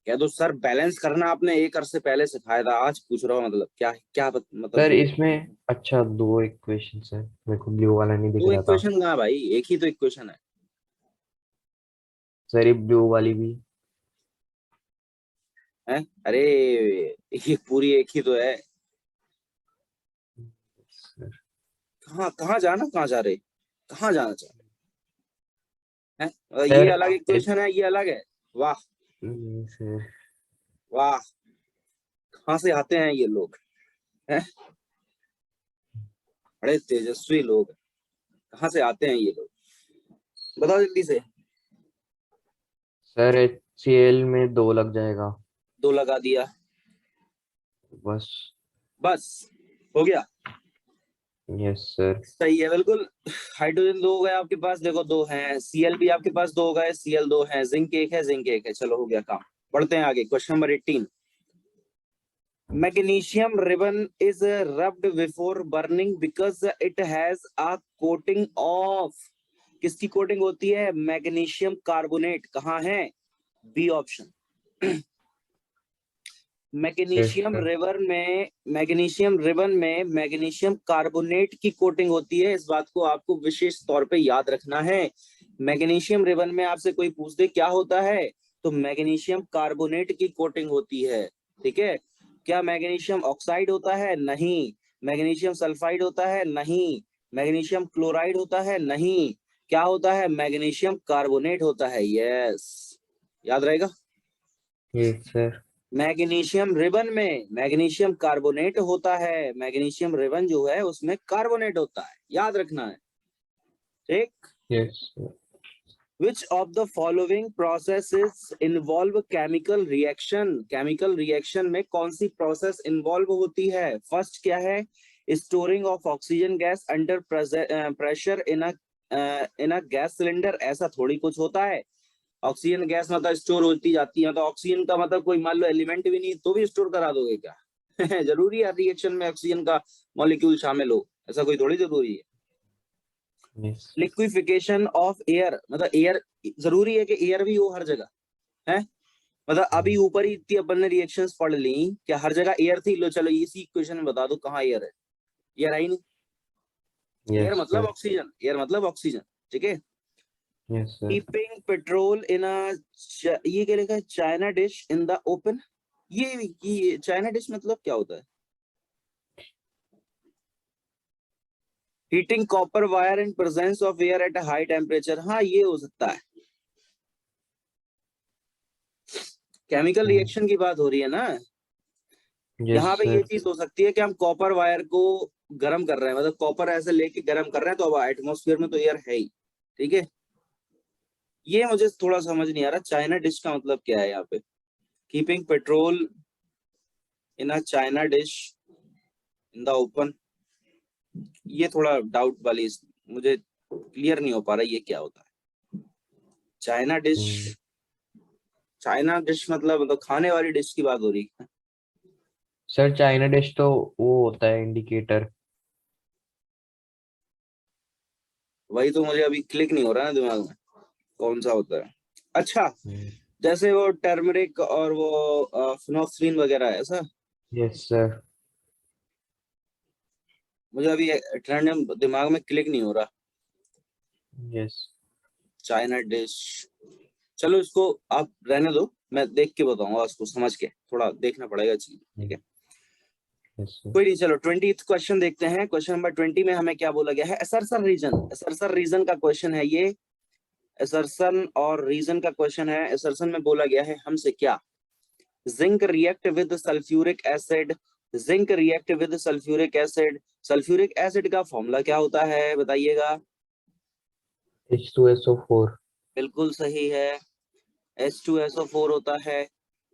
[SPEAKER 1] कह दो सर बैलेंस करना आपने 1 अर्स से पहले सिखाया था, आज पूछ रहा हूँ, मतलब क्या क्या मतलब
[SPEAKER 2] सर
[SPEAKER 1] वो।
[SPEAKER 2] इसमें अच्छा दो इक्वेशन है, मेरे को ब्लू वाला नहीं दिख
[SPEAKER 1] दो
[SPEAKER 2] रहा था।
[SPEAKER 1] इक्वेशन कहाँ भाई, एक ही तो इक्वेशन है।
[SPEAKER 2] सर ये ब्लू वाली भी।
[SPEAKER 1] हैं? अरे ये पूरी एक ही तो है।
[SPEAKER 2] सर।
[SPEAKER 1] कहाँ कहाँ जाना, कहाँ जा रहे, कहाँ जाना चाह रहे हैं? ये
[SPEAKER 2] सर
[SPEAKER 1] अलग इक्वेशन है, ये अलग है। वाह,
[SPEAKER 2] सर।
[SPEAKER 1] वाह, कहाँ से आते हैं ये लोग, हैं? बड़े तेजस्वी लोग हैं। कहाँ से आते हैं ये लोग, बताओ जल्दी से।
[SPEAKER 2] सर HCl में 2 लग जाएगा।
[SPEAKER 1] 2 लगा दिया,
[SPEAKER 2] बस।
[SPEAKER 1] बस हो गया।
[SPEAKER 2] Yes sir.
[SPEAKER 1] सही है बिल्कुल। हाइड्रोजन 2 हो गए आपके पास, देखो 2 हैं, Cl भी आपके पास 2 हो गए, Cl 2 है, जिंक 1 है, जिंक 1 है, चलो हो गया काम। बढ़ते हैं आगे, question number 18। Magnesium ribbon is rubbed before burning because it has a coating of, किसकी कोटिंग होती है? Magnesium carbonate. कहाँ है? B option.
[SPEAKER 2] Yes
[SPEAKER 1] magnesium
[SPEAKER 2] sir.
[SPEAKER 1] River में, मैग्नीशियम रिबन में मैग्नीशियम कार्बोनेट की कोटिंग होती है, इस बात को आपको विशेष तौर पे याद रखना है। मैग्नीशियम रिबन में आपसे कोई पूछ दे क्या होता है, तो मैग्नीशियम कार्बोनेट की कोटिंग होती है, ठीक है। क्या मैग्नीशियम ऑक्साइड होता है? नहीं। मैग्नीशियम सल्फाइड होता है? नहीं। मैग्नीशियम क्लोराइड होता है? नहीं। क्या होता है? मैग्नीशियम कार्बोनेट होता है, यस, याद रहेगा।
[SPEAKER 2] Yes sir.
[SPEAKER 1] मैग्नीशियम रिबन में मैग्नीशियम कार्बोनेट होता है, मैग्नीशियम रिबन जो है उसमें कार्बोनेट होता है, याद रखना है, ठीक।
[SPEAKER 2] Yes sir.
[SPEAKER 1] Which of the following processes involve chemical reaction? Chemical reaction में कौन सी प्रोसेस इन्वॉल्व होती है? फर्स्ट क्या है? Storing of oxygen gas under pressure in a gas cylinder, ऐसा थोड़ी कुछ होता है। ऑक्सीजन गैस मतलब स्टोर होती जाती है, तो ऑक्सीजन का मतलब कोई मान लो एलिमेंट भी नहीं तो भी स्टोर करा दोगे क्या? जरूरी है रिएक्शन में ऑक्सीजन का मॉलिक्यूल शामिल हो, ऐसा कोई थोड़ी जरूरी है।
[SPEAKER 2] Yes sir.
[SPEAKER 1] Liquefaction of air, मतलब एयर, जरूरी है कि एयर भी हो हर जगह, है? मतलब अभी ऊपर ही इतनी अपन ने रिएक्शंस पढ़ ली, क्या हर जगह एयर थी? लो चलो इसी इक्वेशन में बता दो कहाँ एयर है। एयर आई नहीं। एयर
[SPEAKER 2] यस
[SPEAKER 1] मतलब
[SPEAKER 2] सर।
[SPEAKER 1] ऑक्सीजन, एयर मतलब ऑक्सीजन, ठीक है।
[SPEAKER 2] Yes sir.
[SPEAKER 1] Keeping petrol in a, ये क्या लिखा है? China dish in the open, ये चाइना डिश मतलब क्या होता है? Heating copper wire in presence of air at a high temperature, हाँ ये हो सकता है। केमिकल रिएक्शन की बात हो रही है ना,
[SPEAKER 2] यस
[SPEAKER 1] यहाँ पे ये
[SPEAKER 2] सर।
[SPEAKER 1] चीज हो सकती है कि हम कॉपर वायर को गर्म कर रहे हैं, मतलब कॉपर ऐसे लेके गर्म कर रहे हैं, तो अब एटमोस्फियर में तो एयर है ही, ठीक है। ये मुझे थोड़ा समझ नहीं आ रहा, चाइना डिश का मतलब क्या है यहाँ पे। Keeping petrol in a China dish in the open, ये थोड़ा डाउट वाली, मुझे क्लियर नहीं हो पा रहा ये क्या होता है। चाइना डिश, चाइना डिश मतलब खाने वाली डिश की बात हो रही है।
[SPEAKER 2] सर चाइना डिश तो वो होता है इंडिकेटर।
[SPEAKER 1] वही तो मुझे अभी क्लिक नहीं हो रहा ना दिमाग में, कौन सा होता है। अच्छा, जैसे वो टर्मरिक और वो फिनोक्सिलिन वगैरह है ऐसा।
[SPEAKER 2] Yes sir.
[SPEAKER 1] मुझे अभी रैंडम दिमाग में क्लिक नहीं हो रहा।
[SPEAKER 2] यस।
[SPEAKER 1] चाइना डिश, चलो इसको आप रहने दो, मैं देख के बताऊंगा उसको, समझ के थोड़ा देखना पड़ेगा चीज, ठीक है।
[SPEAKER 2] Yes sir.
[SPEAKER 1] कोई नहीं, चलो 20th क्वेश्चन देखते हैं। क्वेश्चन नंबर 20 में हमें क्या बोला गया है, असर्सन रीजन, असर्सन रीजन का क्वेश्चन है ये। असर्सन और रीजन का क्वेश्चन है। असर्सन में बोला गया है हमसे क्या, zinc react with sulphuric acid, zinc react with sulphuric acid, sulphuric acid का फॉर्मूला क्या होता है बताइएगा।
[SPEAKER 2] H2SO4।
[SPEAKER 1] बिल्कुल सही है, H2SO4 होता है।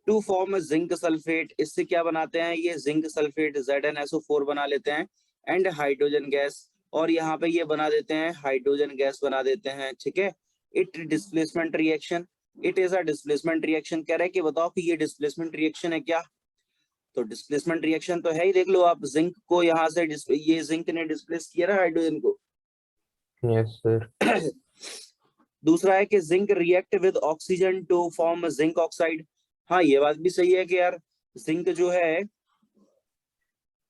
[SPEAKER 1] टू फॉर्म जिंक सल्फेट, इससे क्या बनाते हैं, ये जिंक सल्फेट ZnSO4 बना लेते हैं, एंड हाइड्रोजन गैस, और यहाँ पे ये बना देते हैं हाइड्रोजन गैस बना देते हैं, ठीक है। It displacement reaction, it is a displacement reaction, कह रहे हैं कि बताओ कि ये डिस्प्लेसमेंट रिएक्शन है क्या। तो डिस्प्लेसमेंट रिएक्शन तो है ही, देख लो आप, जिंक को यहाँ से ये जिंक ने डिस्प्लेस किया ना हाइड्रोजन को।
[SPEAKER 2] Yes sir.
[SPEAKER 1] दूसरा है कि zinc react with oxygen to form zinc oxide, हाँ ये बात भी सही है कि यार जिंक जो है,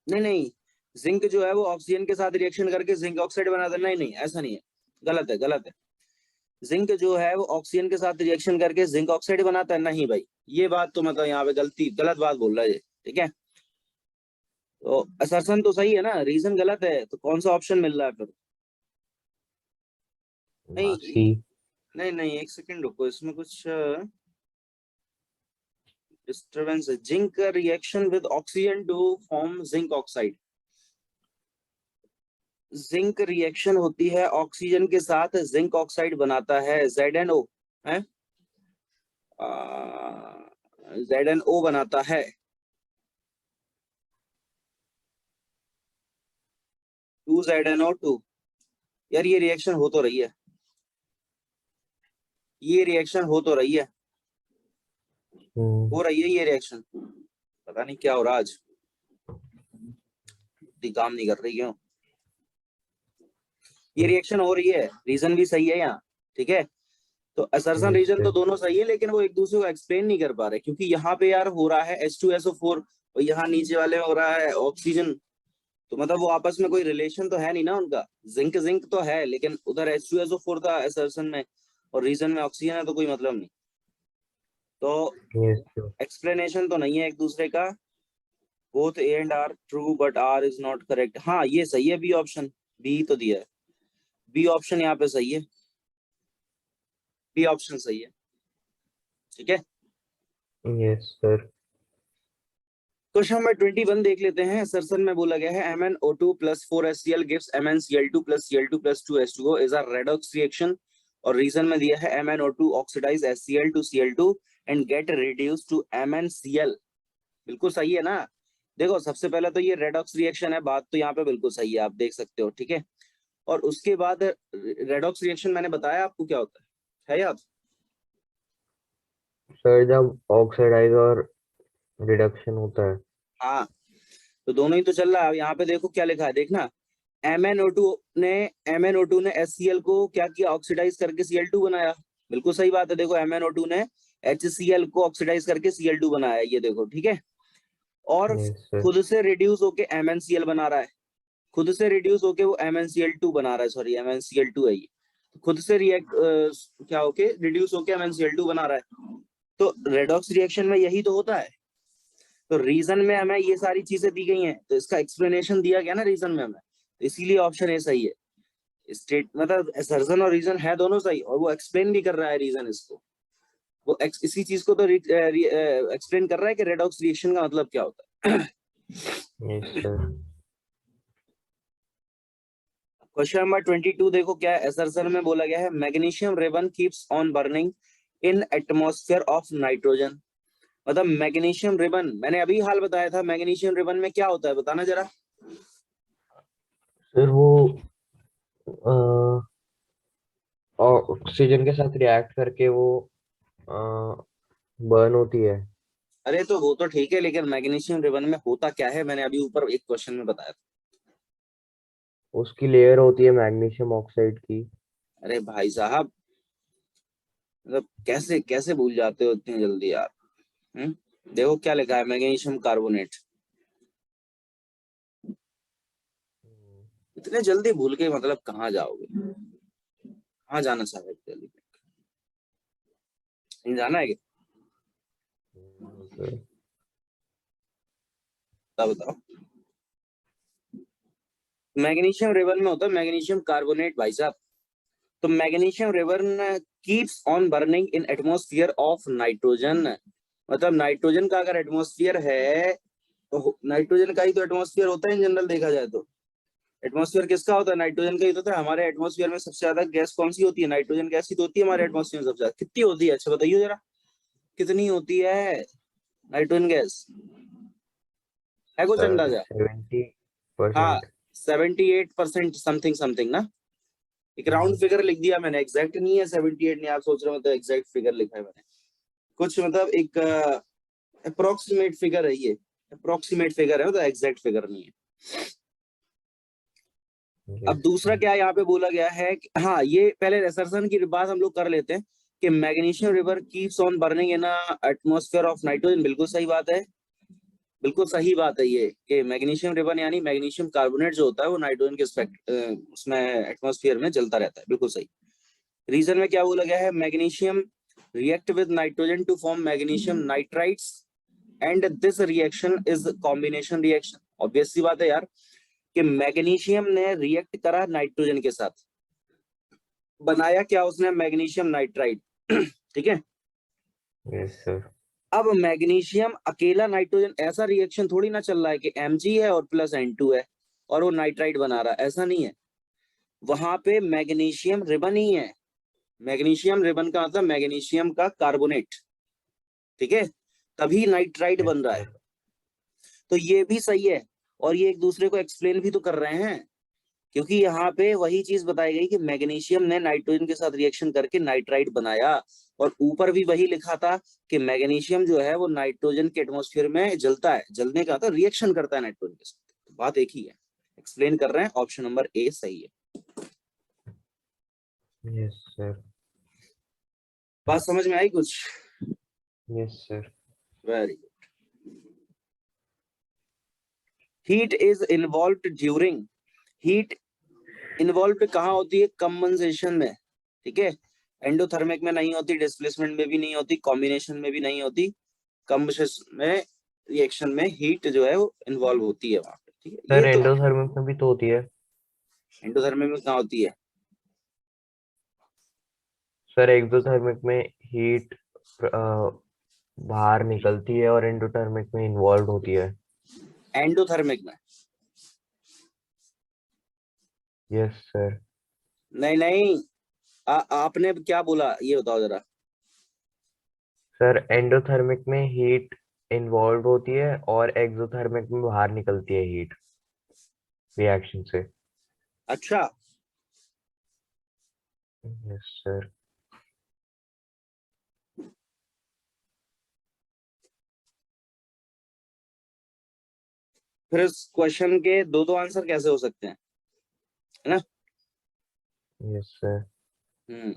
[SPEAKER 1] नहीं नहीं, जिंक जो है वो ऑक्सीजन के साथ रिएक्शन करके जिंक ऑक्साइड बनाता है, नहीं नहीं ऐसा नहीं है, गलत है गलत है। जिंक जो है वो ऑक्सीजन के साथ रिएक्शन करके जिंक ऑक्साइड बनाता है, नहीं भाई ये बात तो मतलब यहाँ पे गलती, गलत बात बोल रहा है ये, ठीक है। तो असर्शन तो सही है ना, रीजन गलत है, तो कौन सा ऑप्शन मिल रहा है फिर। नहीं
[SPEAKER 2] सी।
[SPEAKER 1] नहीं नहीं, एक सेकंड रुको, इसमें कुछ डिस्टरबेंस है। Zinc reaction with oxygen to form zinc oxide, zinc reaction होती है ऑक्सीजन के साथ, जिंक ऑक्साइड बनाता है ZnO है, ZnO बनाता है। 2ZnO2, यार ये रिएक्शन हो तो रही है, ये रिएक्शन हो तो रही है, हो रही है ये रिएक्शन, पता नहीं क्या हो रहा आज, काम नहीं कर रही क्यों। ये रिएक्शन हो रही है, रीजन भी सही है यहाँ, ठीक है। तो असर्सन
[SPEAKER 2] यस
[SPEAKER 1] रीजन तो
[SPEAKER 2] सर।
[SPEAKER 1] दोनों सही है, लेकिन वो एक दूसरे को एक्सप्लेन नहीं कर पा रहे, क्योंकि यहाँ पे यार हो रहा है H2SO4 और यहाँ नीचे वाले में हो रहा है ऑक्सीजन, तो मतलब वो आपस में कोई रिलेशन तो है नहीं ना उनका। जिंक जिंक तो है, लेकिन उधर H2SO4 था असर्सन में और रीजन में ऑक्सीजन है, तो कोई मतलब नहीं। तो
[SPEAKER 2] यस सर।
[SPEAKER 1] एक्सप्लेनेशन तो नहीं है एक दूसरे का। Both A and R true but R is not correct, हाँ ये सही है, बी ऑप्शन, बी तो दिया है, बी ऑप्शन यहाँ पे सही है, बी ऑप्शन सही है, ठीक है।
[SPEAKER 2] Yes sir.
[SPEAKER 1] क्वेश्चन नंबर 21 देख लेते हैं। असर्सन में बोला गया है MnO2 plus 4HCl gives MnCl2 plus Cl2 plus 2H2O is a redox reaction, और रीजन में दिया है MnO2 oxidize HCl to Cl2 and get reduced to MnCl, बिल्कुल सही है ना। देखो सबसे पहले तो ये रेडॉक्स रिएक्शन है, बात तो यहाँ पे बिल्कुल सही है, आप देख सकते हो, ठीक है। और उसके बाद रेडॉक्स रिएक्शन मैंने बताया आपको क्या होता है याद।
[SPEAKER 2] सर जब ऑक्सीडाइज और रिडक्शन होता है।
[SPEAKER 1] हाँ, तो दोनों ही तो चल रहा है। यहाँ पे देखो क्या लिखा है, देखना, MnO2 ने MnO2 ने HCl को क्या किया, ऑक्सीडाइज करके Cl2 बनाया, बिल्कुल सही बात है। देखो MnO2 ने HCl को ऑक्सीडाइज करके Cl2 बनाया, ये देखो, ठीक है। और
[SPEAKER 2] यस सर।
[SPEAKER 1] खुद से रिड्यूस होके MnCl बना रहा है, खुद से रिड्यूस होके वो MnCl2 बना रहा है, सॉरी MnCl2 है ये, खुद से रिएक्ट क्या होके रिड्यूस होके MnCl2 बना रहा है। तो रेडॉक्स रिएक्शन में यही तो होता है। तो रीजन में हमें ये सारी चीजें दी गई हैं, तो इसका एक्सप्लेनेशन दिया गया ना रीजन में हमें, तो इसीलिए ऑप्शन ए सही है। स्टेट मतलब असर्शन और रीजन है दोनों सही, और वो एक्सप्लेन भी कर रहा है रीजन इसको, वो इसी चीज को तो एक्सप्लेन कर रहा है कि रेडॉक्स रिएक्शन का मतलब क्या होता है।
[SPEAKER 2] Yes sir.
[SPEAKER 1] क्वेश्चन नंबर 22 देखो क्या है, असर्शन में बोला गया है magnesium ribbon keeps on burning in atmosphere of nitrogen. मतलब मैग्नीशियम रिबन, मैंने अभी हाल बताया था, मैग्नीशियम रिबन में क्या होता है बताना जरा।
[SPEAKER 2] सर वो ऑक्सीजन के साथ रिएक्ट करके वो बर्न होती है।
[SPEAKER 1] अरे तो वो तो ठीक है, लेकिन मैग्नीशियम रिबन में होता क्या है, मैंने अभी ऊपर एक क्वेश्चन में बताया था।
[SPEAKER 2] उसकी लेयर होती है मैग्नीशियम ऑक्साइड की।
[SPEAKER 1] अरे भाई साहब, मतलब कैसे कैसे भूल जाते हो इतनी जल्दी यार। देखो क्या लिखा है, मैग्नीशियम कार्बोनेट। इतने जल्दी भूल के मतलब कहाँ जाओगे, कहाँ जाना चाहते हो, कहीं जाना है क्या,
[SPEAKER 2] सर
[SPEAKER 1] बताओ। मैग्नीशियम रिबन में होता है मैग्नीशियम कार्बोनेट भाई साहब। तो magnesium ribbon keeps on burning in atmosphere of nitrogen. मतलब नाइट्रोजन का अगर एटमॉस्फेयर है, तो नाइट्रोजन का ही तो एटमॉस्फेयर होता है इन जनरल देखा जाए तो। एटमॉस्फेयर किसका होता है, नाइट्रोजन का ही तो होता है। हमारे एटमॉस्फेयर में सबसे ज्यादा गैस कौन सी होती है, नाइट्रोजन गैस ही तो होती है हमारे एटमॉस्फेयर में सबसे ज्यादा। कितनी होती है अच्छा बताइए जरा, कितनी होती है नाइट्रोजन गैस, है कुछ
[SPEAKER 2] सर
[SPEAKER 1] अंदाजा। हाँ
[SPEAKER 2] 70%।
[SPEAKER 1] 78% समथिंग समथिंग ना, एक राउंड फिगर लिख दिया मैंने, एग्जैक्ट नहीं है 78, नहीं आप सोच रहे हो तो एग्जैक्ट फिगर लिखा है मैंने, कुछ मतलब एक अप्रोक्सीमेट फिगर है ये, अप्रोक्सीमेट फिगर है, मतलब एग्जैक्ट फिगर नहीं है। अब दूसरा क्या यहाँ पे बोला गया है कि हाँ, ये पहले असर्शन की बात हम लोग कर लेते हैं कि magnesium river keeps on burning in atmosphere of nitrogen. बिल्कुल सही बात है, बिल्कुल सही बात है ये कि मैग्नीशियम रिबन यानी मैग्नीशियम कार्बोनेट जो होता है वो नाइट्रोजन के उसमें एटमॉस्फेयर में जलता रहता है, बिल्कुल सही। रीजन में क्या बोला गया है, magnesium react with nitrogen to form magnesium nitrides and this reaction is combination reaction. Obvious सी बात है यार कि मैग्नीशियम ने रिएक्ट करा नाइट्रोजन के साथ, बनाया क्या उसने, मैग्नीशियम नाइट्राइड। ठीक है।
[SPEAKER 2] Yes sir.
[SPEAKER 1] अब मैग्नीशियम अकेला नाइट्रोजन, ऐसा रिएक्शन थोड़ी ना चल रहा है कि Mg है और प्लस N2 है और वो नाइट्राइड बना रहा है, ऐसा नहीं है। वहां पे मैग्नीशियम रिबन ही है, मैग्नीशियम रिबन का मतलब मैग्नीशियम का कार्बोनेट, ठीक है, तभी नाइट्राइड
[SPEAKER 2] यस
[SPEAKER 1] बन रहा है।
[SPEAKER 2] सर।
[SPEAKER 1] तो ये भी सही है, और ये एक दूसरे को एक्सप्लेन भी तो कर रहे हैं, क्योंकि यहाँ पे वही चीज बताई गई कि मैग्नीशियम ने नाइट्रोजन के साथ रिएक्शन करके नाइट्राइड बनाया, और ऊपर भी वही लिखा था कि मैग्नीशियम जो है वो नाइट्रोजन के एटमॉस्फेयर में जलता है, जलने का तो रिएक्शन करता है नाइट्रोजन के साथ। तो बात एक ही है, एक्सप्लेन कर रहे हैं, ऑप्शन नंबर ए सही है।
[SPEAKER 2] Yes sir.
[SPEAKER 1] बात समझ में आई कुछ,
[SPEAKER 2] yes sir.
[SPEAKER 1] Very good. Heat is involve during, heat involve कहाँ होती है, कंडेंसेशन में, ठीक है। एंडोथर्मिक में नहीं होती, डिस्प्लेसमेंट में भी नहीं होती, कॉम्बिनेशन में भी नहीं होती, कंबशन में, रिएक्शन में हीट जो है वो इन्वॉल्व होती है वहां पे, ठीक है, ये
[SPEAKER 2] सर
[SPEAKER 1] तो।
[SPEAKER 2] एंडोथर्मिक में भी तो होती है।
[SPEAKER 1] एंडोथर्मिक में कहाँ होती है,
[SPEAKER 2] सर एक्सोथर्मिक में हीट बाहर निकलती है और एंडोथर्मिक में इन्वॉल्व होती है।
[SPEAKER 1] एंडोथर्मिक में,
[SPEAKER 2] यस सर।
[SPEAKER 1] नहीं नहीं, आपने क्या बोला ये बताओ जरा।
[SPEAKER 2] सर एंडोथर्मिक में हीट इन्वॉल्व होती है और एक्सोथर्मिक में बाहर निकलती है हीट रिएक्शन से।
[SPEAKER 1] अच्छा,
[SPEAKER 2] यस सर।
[SPEAKER 1] फिर इस क्वेश्चन के दो दो आंसर कैसे हो सकते हैं, है ना।
[SPEAKER 2] Yes sir.
[SPEAKER 1] हम्म,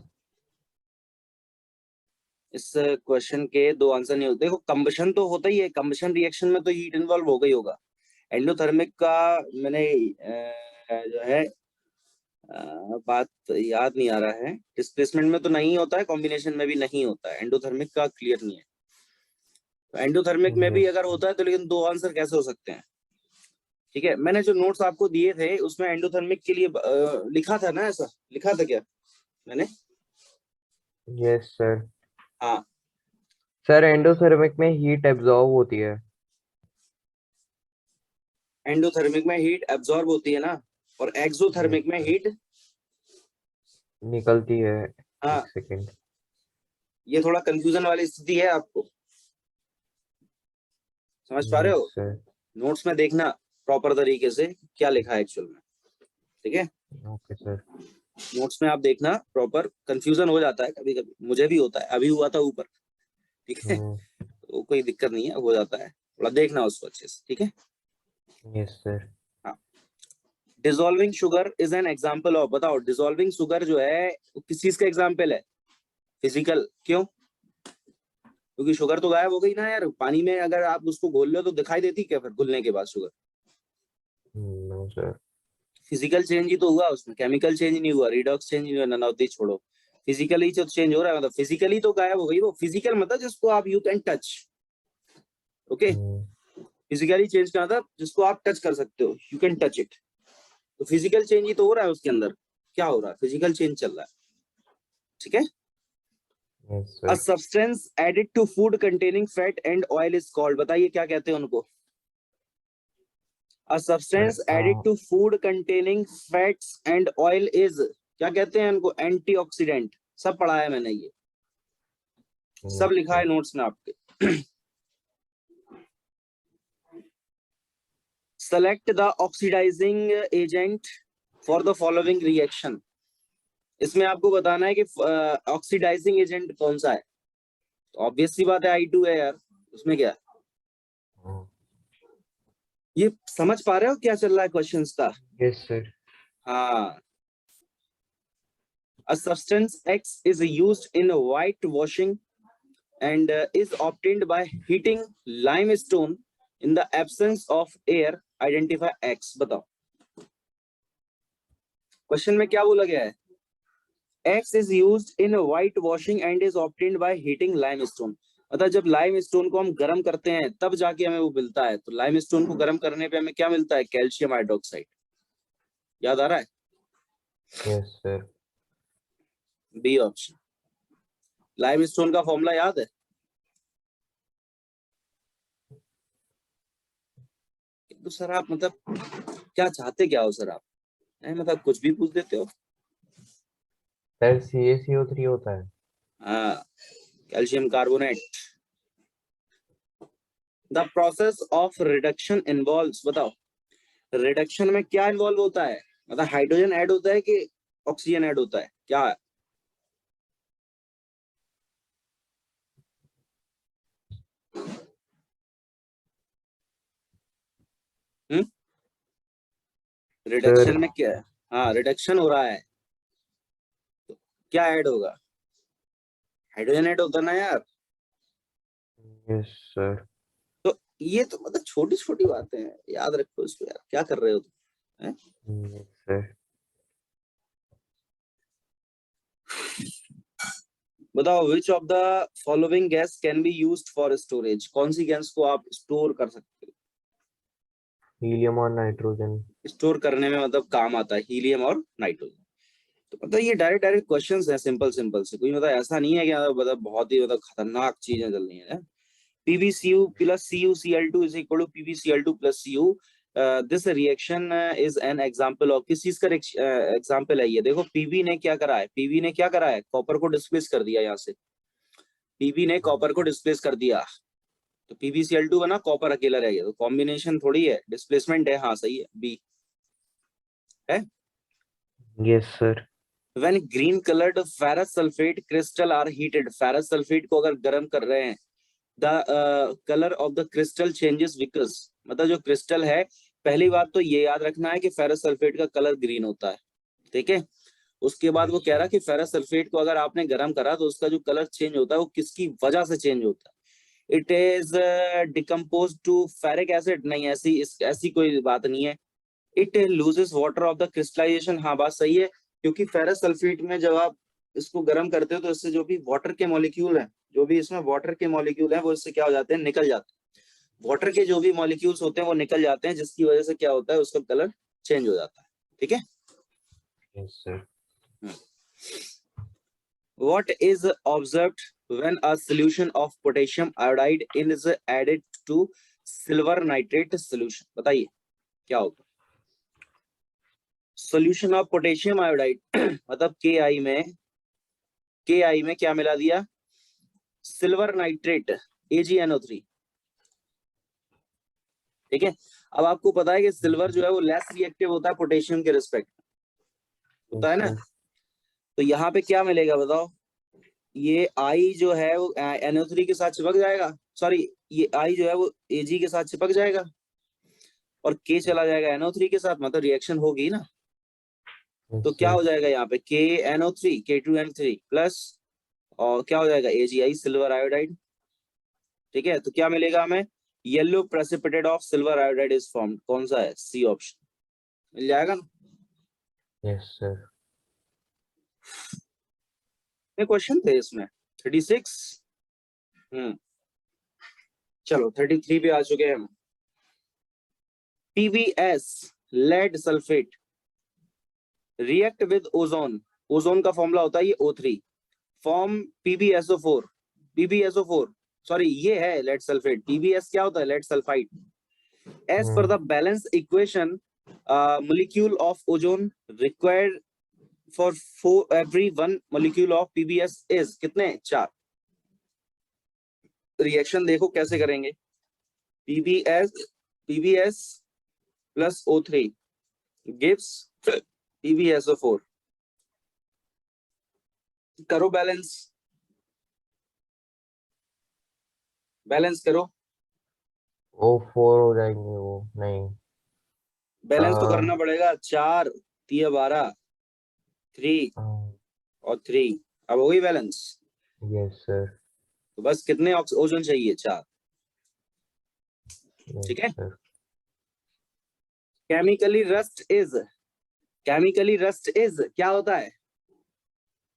[SPEAKER 1] इस क्वेश्चन के दो आंसर नहीं होते। देखो कंबशन तो होता ही है, कंबशन रिएक्शन में तो हीट इन्वॉल्व हो गई होगा। एंडोथर्मिक का मैंने जो है बात याद नहीं आ रहा है, डिस्प्लेसमेंट में तो नहीं होता है, कॉम्बिनेशन में भी नहीं होता है, एंडोथर्मिक का क्लियर नहीं है। तो एंडोथर्मिक में भी
[SPEAKER 2] यस।
[SPEAKER 1] अगर होता है तो लेकिन दो आंसर कैसे हो सकते हैं, ठीक है, मैंने जो नोट्स आपको दिए थे उसमें एंडोथर्मिक के लिए लिखा था ना, ऐसा लिखा था क्या मैंने?
[SPEAKER 2] Yes sir.
[SPEAKER 1] हाँ,
[SPEAKER 2] सर एंडोथर्मिक में हीट एब्जॉर्ब होती है।
[SPEAKER 1] एंडोथर्मिक में हीट एब्जॉर्ब होती है ना, और
[SPEAKER 2] यस
[SPEAKER 1] एक्सोथर्मिक में
[SPEAKER 2] सर,
[SPEAKER 1] हीट,
[SPEAKER 2] निकलती है।
[SPEAKER 1] हाँ,
[SPEAKER 2] एक सेकेंड।
[SPEAKER 1] ये थोड़ा कंफ्यूजन वाली स्थिति है, आपको समझ पा रहे
[SPEAKER 2] यस
[SPEAKER 1] हो?
[SPEAKER 2] सर।
[SPEAKER 1] नोट्स में देखना प्रॉपर तरीके से क्या लिखा है एक्चुअल में, ठीक है?
[SPEAKER 2] Okay sir.
[SPEAKER 1] नोट्स में आप देखना प्रॉपर, कंफ्यूजन हो जाता है कभी कभी, मुझे भी होता है, अभी हुआ था ऊपर, ठीक है? तो कोई दिक्कत नहीं है, हो जाता है, थोड़ा देखना उसको अच्छे से, ठीक है?
[SPEAKER 2] Yes sir.
[SPEAKER 1] हाँ, dissolving sugar is an example of, बताओ डिसॉल्विंग शुगर जो है वो किस चीज का एग्जाम्पल है? फिजिकल, क्यों? क्योंकि शुगर तो गायब हो गई ना यार, पानी में अगर आप उसको घोल लो तो दिखाई देती क्या फिर घुलने के बाद sugar?
[SPEAKER 2] No sir.
[SPEAKER 1] Physical change ही तो हुआ उसमें, केमिकल चेंज नहीं हुआ, रिडॉक्स चेंज नहीं हुआ, नन ऑफ दिस छोड़ो, फिजिकली जो चेंज हो रहा है, मतलब फिजिकली तो गायब हो गई वो, फिजिकल मतलब जिसको आप you can touch, okay? Physically change का मतलब जिसको आप टच कर सकते हो, यू कैन टच इट, तो फिजिकल चेंज ही तो हो रहा है उसके अंदर, क्या हो रहा है? फिजिकल चेंज चल रहा है, ठीक है?
[SPEAKER 2] Yes
[SPEAKER 1] uh
[SPEAKER 2] sir.
[SPEAKER 1] Substance added to food containing fat and oil is called, बताइए क्या कहते हैं उनको? A substance added to food containing fats and oil is, क्या कहते हैं उनको? एंटीऑक्सीडेंट, सब पढ़ा है मैंने, ये सब
[SPEAKER 2] यस
[SPEAKER 1] लिखा है
[SPEAKER 2] सर।
[SPEAKER 1] नोट्स में आपके। Select the oxidising agent for the following reaction, इसमें आपको बताना है कि ऑक्सीडाइजिंग एजेंट कौन सा है, तो ऑब्वियस सी बात है I2 है यार, उसमें क्या है? ये समझ पा रहे हो क्या चल रहा है क्वेश्चंस का?
[SPEAKER 2] Yes sir.
[SPEAKER 1] हाँ, a substance X is used in white washing and is obtained by heating limestone in the absence of air, identify X, बताओ क्वेश्चन में क्या बोला गया है? X is used in white washing and is obtained by heating limestone, मतलब जब लाइम स्टोन को हम गर्म करते हैं तब जाके हमें वो मिलता है, तो लाइम स्टोन को गर्म करने पे हमें क्या मिलता है? कैल्शियम हाइड्रोक्साइड, याद आ रहा है?
[SPEAKER 2] Yes sir.
[SPEAKER 1] B option, limestone का फॉर्मूला याद है? तो सर आप मतलब क्या चाहते क्या हो सर आप, मतलब कुछ भी पूछ देते हो।
[SPEAKER 2] सर CaCO3 होता है।
[SPEAKER 1] हाँ, calcium carbonate. The process of reduction involves, बताओ रिडक्शन में क्या इन्वॉल्व होता है? मतलब हाइड्रोजन ऐड होता है कि ऑक्सीजन ऐड होता है, क्या है?
[SPEAKER 2] सर
[SPEAKER 1] रिडक्शन में क्या है? हाँ, रिडक्शन हो रहा है, क्या ऐड होगा? हाइड्रोजन ऐड होता है ना यार।
[SPEAKER 2] Yes sir.
[SPEAKER 1] तो ये तो मतलब छोटी छोटी बातें हैं, याद रखो इसको यार, क्या कर रहे हो तुम, हैं?
[SPEAKER 2] Yes sir.
[SPEAKER 1] बताओ which of the following gas can be used for storage, कौन सी गैस को आप स्टोर कर सकते हो?
[SPEAKER 2] हीलियम और नाइट्रोजन।
[SPEAKER 1] स्टोर करने में मतलब काम आता है हीलियम और नाइट्रोजन, तो मतलब ये डायरेक्ट डायरेक्ट क्वेश्चंस हैं, सिंपल सिंपल से, कोई मतलब ऐसा नहीं है कि मतलब बहुत ही मतलब खतरनाक चीजें चल रही हैं। PbCu plus CuCl2 is equal to PbCl2 plus Cu, this reaction is an example of, किस चीज का एग्जांपल है ये? देखो पीवी ने क्या करा है, पीवी ने क्या करा है, कॉपर को डिस्प्लेस कर दिया, यहाँ से पीवी ने कॉपर को डिस्प्लेस कर दिया, तो PbCl2 बना, कॉपर अकेला रह गया, तो कॉम्बिनेशन थोड़ी है, डिस्प्लेसमेंट है, हाँ सही है, बी है।
[SPEAKER 2] Yes sir.
[SPEAKER 1] When green colored ferrous sulfate crystal are heated, ferrous sulfate को अगर गर्म कर रहे हैं, the color of the crystal changes because, मतलब जो क्रिस्टल है, पहली बात तो ये याद रखना है कि फेरस सल्फेट का कलर ग्रीन होता है, ठीक है? उसके बाद वो
[SPEAKER 2] यस
[SPEAKER 1] कह रहा
[SPEAKER 2] सर।
[SPEAKER 1] है कि फेरस सल्फेट को अगर आपने गर्म करा तो उसका जो कलर चेंज होता है वो किसकी वजह से चेंज होता है? It is decompose to ferric acid, नहीं ऐसी कोई बात नहीं है। It loses water of the crystallisation, हाँ बात सही है, क्योंकि फेरस सल्फेट में जब आप इसको गर्म करते हो तो इससे जो भी वाटर के मॉलिक्यूल हैं, जो भी इसमें वाटर के मॉलिक्यूल हैं वो इससे क्या हो जाते हैं? निकल जाते हैं, वाटर के जो भी मॉलिक्यूल्स होते हैं वो निकल जाते हैं, जिसकी वजह से क्या होता है, उसका कलर चेंज हो जाता है। ठीक है।
[SPEAKER 2] Yes, sir.
[SPEAKER 1] What is observed when a solution of potassium iodide is added to silver nitrate solution? बताइए क्या होगा। सोल्यूशन ऑफ पोटेशियम आयोडाइड मतलब KI में क्या मिला दिया, सिल्वर नाइट्रेट AgNO3। ठीक है। अब आपको पता है कि सिल्वर जो है वो लेस रिएक्टिव होता है पोटेशियम के रिस्पेक्ट, होता है ना। तो यहाँ पे क्या मिलेगा बताओ, ये I जो है वो NO3 के साथ चिपक जाएगा, सॉरी ये I जो है वो Ag के साथ चिपक जाएगा और K चला जाएगा NO3 के साथ, मतलब रिएक्शन होगी ना।
[SPEAKER 2] Yes,
[SPEAKER 1] तो क्या
[SPEAKER 2] sir.
[SPEAKER 1] हो जाएगा यहाँ पे KNO3 K2N3 प्लस और क्या हो जाएगा AgI सिल्वर आयोडाइड। ठीक है। तो क्या मिलेगा हमें, yellow precipitate of silver iodide is formed. कौन सा है, सी ऑप्शन मिल जाएगा ना।
[SPEAKER 2] Yes, sir.
[SPEAKER 1] क्वेश्चन थे इसमें 36। चलो 33 पे आ चुके हैं हम। PbS lead sulphate react with ozone, ozone का फॉर्मूला होता है ये O3, फॉर्म PbSO4 सॉरी ये है लेड सल्फेट। PbS क्या होता है, lead sulphide. As per the balance equation molecule of ozone required for every 1 molecule of PbS is कितने, 4। रिएक्शन देखो कैसे करेंगे, PbS plus O3 gives PbSO4। करो बैलेंस करो,
[SPEAKER 2] O4 हो जाएंगे वो, नहीं
[SPEAKER 1] बैलेंस तो करना पड़ेगा। 4 3 12 3 और 3, अब हो गई बैलेंस।
[SPEAKER 2] Yes sir.
[SPEAKER 1] तो बस कितने ओजोन चाहिए, 4। ठीक है। केमिकली रस्ट इज क्या होता है,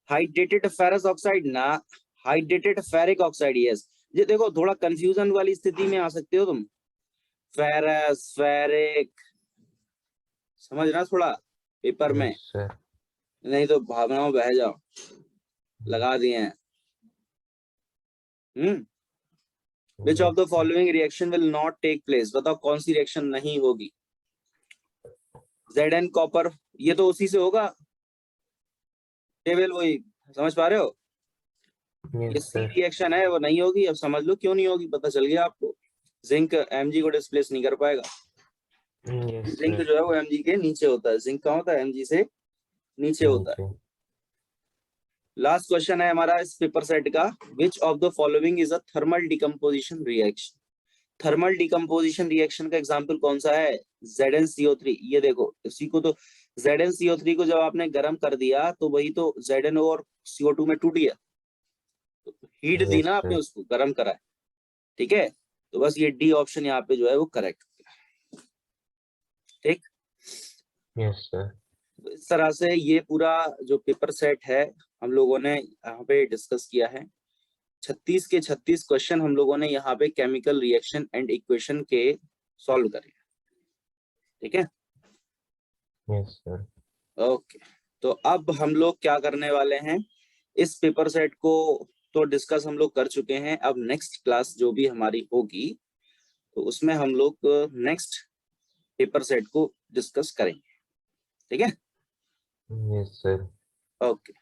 [SPEAKER 1] हाइड्रेटेड फेरस ऑक्साइड ना, हाइड्रेटेड फेरिक ऑक्साइड। यस, ये देखो थोड़ा कंफ्यूजन वाली स्थिति में आ सकते हो तुम, फेरस फेरिक समझना थोड़ा पेपर में, नहीं तो भावनाओं बह जाओ, लगा दिए हैं। Which of the following reaction will not take place, बताओ कौन सी रिएक्शन नहीं होगी। Zn कॉपर, ये तो उसी से होगा टेबल, वही समझ पा रहे हो। ये सी रिएक्शन है वो नहीं होगी, अब समझ लो क्यों नहीं होगी, पता चल गया आपको। जिंक Mg को डिस्प्लेस नहीं कर पाएगा। जिंक जो है वो Mg के नीचे होता है, जिंक कहाँ होता है, Mg से नीचे होता है। लास्ट क्वेश्चन है हमारा इस पेपर सेट का, विच of the following is a thermal decomposition reaction. Thermal decomposition reaction का एग्जांपल कौन सा है, ZnCO3। ये देखो इसी को तो ZnCO3 को जब आपने गर्म कर दिया तो वही तो ZnO और CO2 में टूट गया, हीट दी ना आपने, उसको गर्म करा है। ठीक है, तो बस ये डी ऑप्शन यहाँ पे जो है वो करेक्ट। ठीक,
[SPEAKER 2] यस सर।
[SPEAKER 1] इस तरह से ये पूरा जो पेपर सेट है हम लोगों ने यहाँ पे डिस्कस किया है। 36 के 36 क्वेश्चन हम लोगों ने यहाँ पे केमिकल रिएक्शन एंड इक्वेशन के सॉल्व करे। ठीक है,
[SPEAKER 2] यस सर।
[SPEAKER 1] ओके, तो अब हम लोग क्या करने वाले हैं, इस पेपर सेट को तो डिस्कस हम लोग कर चुके हैं। अब नेक्स्ट क्लास जो भी हमारी होगी तो उसमें हम लोग नेक्स्ट पेपर सेट को डिस्कस करेंगे। ठीक है,
[SPEAKER 2] यस सर।
[SPEAKER 1] ओके।